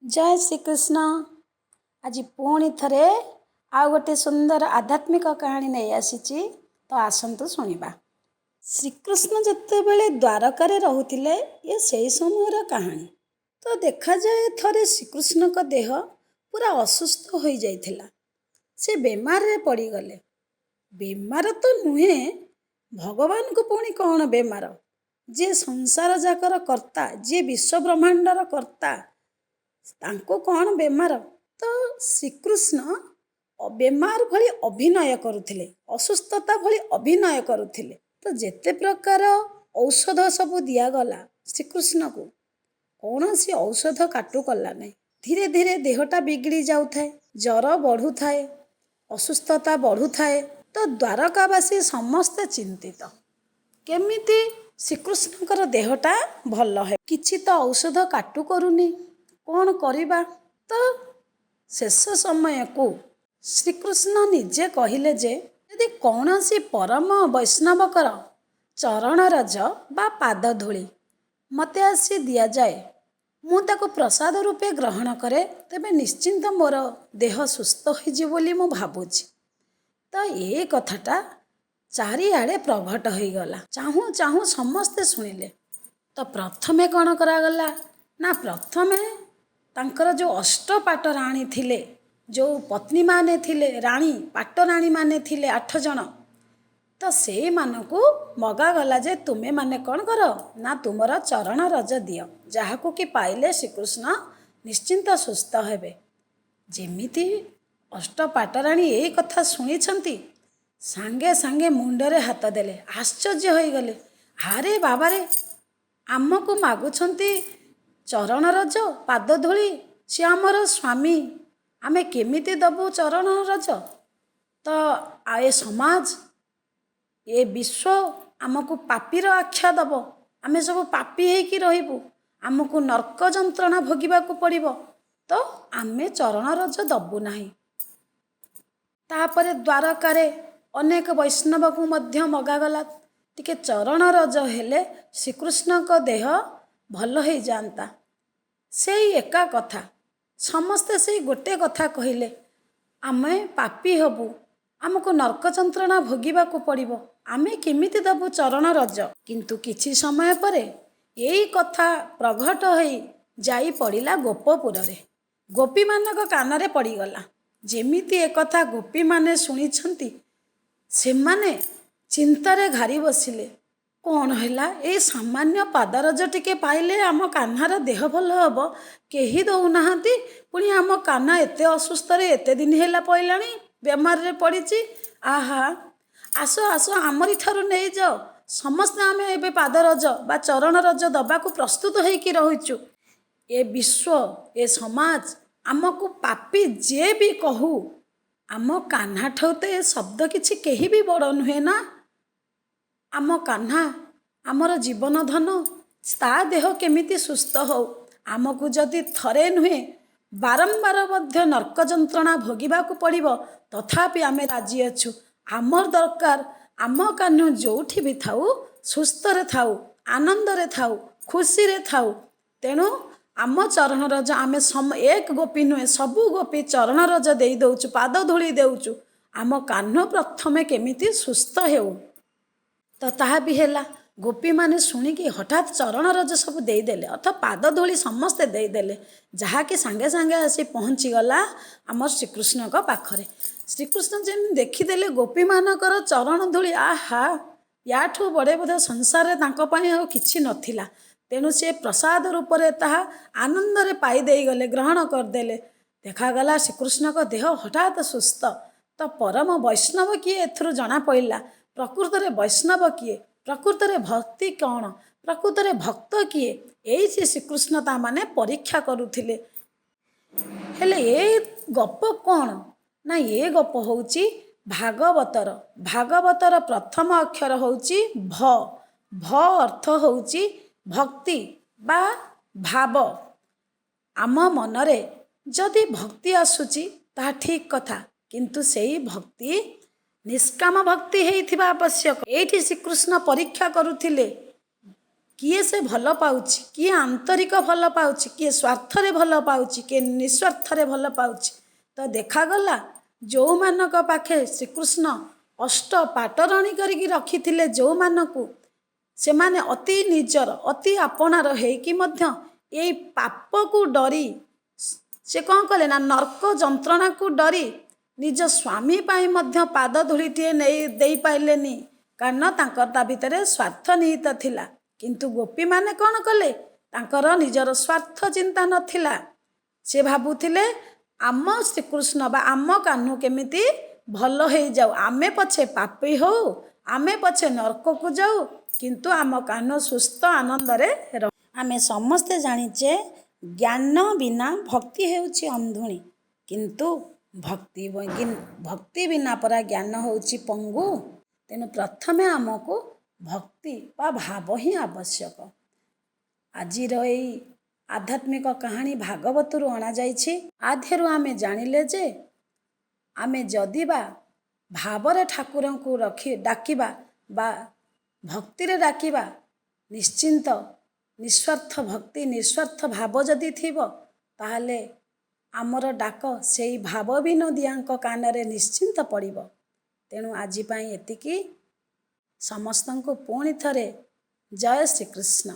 जय श्री कृष्ण। आज पुणी थरे आउ गोटे सुंदर आध्यात्मिक कहानी नहीं आसी तो आसतु शुणा। श्रीकृष्ण जितेबले द्वारकार रोते ये से समय कहानी। तो देखा जाए थरे श्रीकृष्ण का देह पूरा असुस्थ हो जाइथिला। से बेमार रे पड़गले। बेमार तो नुहे, भगवान को पुणी कौन बेमार? जे संसार जाकर कर्ता, जे विश्व ब्रह्मांडर कर्ता, तांको कौन बेमार? तो श्रीकृष्ण बेमार भली अभिनय करुथिले, असुस्थता भली अभिनय करुथिले। तो जेते प्रकार औषध सब दिगला श्रीकृष्ण को, कौन सी औषध काटू कला नहीं। धीरे धीरे देहटा बिगड़ी जाऊ थाए, जर बढ़ू थाए, असुस्थता बढ़ू थाए। तो द्वारकावासी समस्ते चिंतित, केमिति श्रीकृष्णकर देहटा भल है। किछि तो औषध काटू करूनी, कौन करिबा? तो शेष समय को श्रीकृष्ण निजे कहिले जे यदि कौनसी परम वैष्णवकर चरण रज बा पाद धूली मते आसी दिया जाए, मु ताको प्रसाद रूपे ग्रहण करे, तेबे निश्चिंत मोर देह सुस्थ होइजि बोली मु भाबुछि। तो ये कथाटा चारिआडे प्रघट हो गला। चाहू चाहू समस्ते शुणिले। तो प्रथमे कौन करागला ना, प्रथमे तांकर जो अष्टपाट राणी थिले, जो पत्नी माने थिले, राणी पाटराणी माने थिले 8 जन। तो से मानकु मगागला जे तुमे माने कौन कर ना, तुमर चरण रज दियो, जहाकु कि पाइले श्रीकृष्ण निश्चिंत सुस्थ हेबे। जेमिति अष्टपाटराणी यही कथा शुणी सांगे सांगे मुंडरे हाथ देले, आश्चर्य हो गले। अरे बाबा रे, आमको मागुछंती चरण रज पाद धूली, सी आमर स्वामी, आमे केमिति दबु चरण रज? तो ए समाज, ये विश्व आमको पापीर आख्या दब, आमे सब पापी हेकि रहिबु, आमको नर्क जंत्रणा भोगिबाकू पड़िबो। तो आमे चरण रज दबु नाही। तापरे द्वारकारे अनेक वैष्णव को मध्य मगागला, टिके चरण रज हेले श्रीकृष्ण को देह भल हो जाता। से एका कथा समस्ते से गोटे कथा कहले, आमे पापी हबु, आमको नर्क जंत्रणा भोगिबाकू पड़िबो, आमे केमिति दबु चरण रज? किंतु किछि समय परे यही कथा प्रघट होई जाई पड़िला गोपपुर रे। गोपी मानक कानरे पड़ीगला। जेमिति एक कथा गोपी माने शुणिछंती, से माने चिंतारे घारी बसिले। कौन हैला, ए सामान्य पादरज टिके पाइले आम कान्हार देह भल हम, केही दौनाहांती। पुणी आम कान्हा एते असुस्थ रे एते दिन हैला पइलाणी, बेमार रे पड़िछि। आहा, आसो आसो आमरी ठारू नहीं जाओ, समस्ते आमे एबे पादरज बा चरण रज दबाकू प्रस्तुत होइकी रहुछु। ए विश्व, ए समाज आमको पापी जे भी कहू, आम कान्हा ठाऊ तो ए शब्द किछि केही भी बड़ नुहे ना। आम कान्हा आमर जीवन धन, ता देह केमिति सुस्थ हो। आमको जदि थरे नुहे बारंबार मध्य नर्क जंत्रणा भोगिबाकू पड़िबो, तथापि आमे राजी अछु। आमर दरकार आम कान्ह जोठी भी थाऊ, सुस्थ रे थाऊ, आनंद रे थाऊ, खुशी रे थाऊ। तेणु आम चरण रज आमे एक गोपी नुहे, सबु गोपी चरण रज देई दउछु, पाद धूली देउछु। आम कान्ह प्रथमे केमिति सुस्थ हेउ। तो ताहा भी हैला। गोपी माने शुणिकी हठात चरण रज सब देदेले, अर्थात पाद धूली समस्ते देदेले, जहाँकि सांगे सांगे आसी पहुँची गला आम श्रीकृष्ण का पाखरे। श्रीकृष्ण जेमि देखिदेले गोपी मानकर चरण धूली, आहा, याठू बड़े बोध संसार तांको पई आ किछि नथिला। तेणु से प्रसाद रूप से ताहा आनंद रे पाई देई गले, ग्रहण करदेले। देखागला श्रीकृष्ण का देह हठात सुस्थ। तो परम वैष्णव किए एथुरु जना पड़ला। प्रकृत रे वैष्णव किए, प्रकृत रे भक्ति कौन, प्रकृत रे भक्त किए, यही से श्रीकृष्ण ता माने परीक्षा करुथिले। हेले ए गप कौन ना, ये गप होउची भागवतर। भागवतर प्रथम अक्षर होउची भ। भ अर्थ होउची भक्ति बा भाव। आम मनरे जदि भक्ति आसुची ता ठीक कथा, किंतु सेई भक्ति निष्काम भक्ति हेइथिबा आवश्यक। एठी श्रीकृष्ण परीक्षा करुथिले କିଏ ସେ ଭଲ ପାଉଛି, କିଏ ଆନ୍ତରିକ ଭଲ ପାଉଛି, କିଏ ସ୍ୱାର୍ଥରେ ଭଲ ପାଉଛି, କିଏ ନିଃସ୍ୱାର୍ଥରେ ଭଲ ପାଉଛି। ତ ଦେଖାଗଲା ଯେଉଁମାନଙ୍କ ପାଖେ ଶ୍ରୀକୃଷ୍ଣ ଅଷ୍ଟ ପାଟରଣୀ କରିକି ରଖିଥିଲେ, ଯେଉଁମାନଙ୍କୁ ସେମାନେ ଅତି ନିଜର ଅତି ଆପଣାର ହେଇକି ମଧ୍ୟ ଏଇ ପାପକୁ ଡରି ସେ କ'ଣ କଲେ ନା ନର୍କ ଯନ୍ତ୍ରଣାକୁ ଡରି ନିଜ ସ୍ୱାମୀ ପାଇଁ ମଧ୍ୟ ପାଦ ଧୂଳିଟିଏ ଦେଇପାରିଲେନି, କାରଣ ତାଙ୍କର ତା ଭିତରେ ସ୍ୱାର୍ଥ ନିହିତ ଥିଲା। କିନ୍ତୁ ଗୋପୀମାନେ କ'ଣ କଲେ, ତାଙ୍କର ନିଜର ସ୍ୱାର୍ଥ ଚିନ୍ତା ନଥିଲା। ସେ ଭାବୁଥିଲେ ଆମ ଶ୍ରୀକୃଷ୍ଣ ବା ଆମ କାହ୍ନୁ କେମିତି ଭଲ ହେଇଯାଉ, ଆମେ ପଛେ ପାପୀ ହଉ, ଆମେ ପଛେ ନର୍କକୁ ଯାଉ, କିନ୍ତୁ ଆମ କାହ୍ନୁ ସୁସ୍ଥ ଆନନ୍ଦରେ ରହୁ। ଆମେ ସମସ୍ତେ ଜାଣିଛେ ଜ୍ଞାନ ବିନା ଭକ୍ତି ହେଉଛି ଅନ୍ଧୁଣି, କିନ୍ତୁ ଭକ୍ତି ବିନା ପରା ଜ୍ଞାନ ହେଉଛି ପଙ୍ଗୁ। ତେଣୁ ପ୍ରଥମେ ଆମକୁ ଭକ୍ତି ବା ଭାବ ହିଁ ଆବଶ୍ୟକ। ଆଜିର ଏଇ ଆଧ୍ୟାତ୍ମିକ କାହାଣୀ ଭାଗବତରୁ ଅଣାଯାଇଛି। ଆଦେହରୁ ଆମେ ଜାଣିଲେ ଯେ ଆମେ ଯଦି ବା ଭାବରେ ଠାକୁରଙ୍କୁ ଡାକିବା ବା ଭକ୍ତିରେ ଡାକିବା, ନିଶ୍ଚିନ୍ତ ନିଃସ୍ୱାର୍ଥ ଭକ୍ତି ନିଃସ୍ୱାର୍ଥ ଭାବ ଯଦି ଥିବ, ତାହେଲେ ଆମର ଡାକ ସେଇ ଭାବ ବିନୋଦିଆଙ୍କ କାନରେ ନିଶ୍ଚିନ୍ତ ପଡ଼ିବ। ତେଣୁ ଆଜି ପାଇଁ ଏତିକି। ସମସ୍ତଙ୍କୁ ପୁଣି ଥରେ ଜୟ ଶ୍ରୀକୃଷ୍ଣ।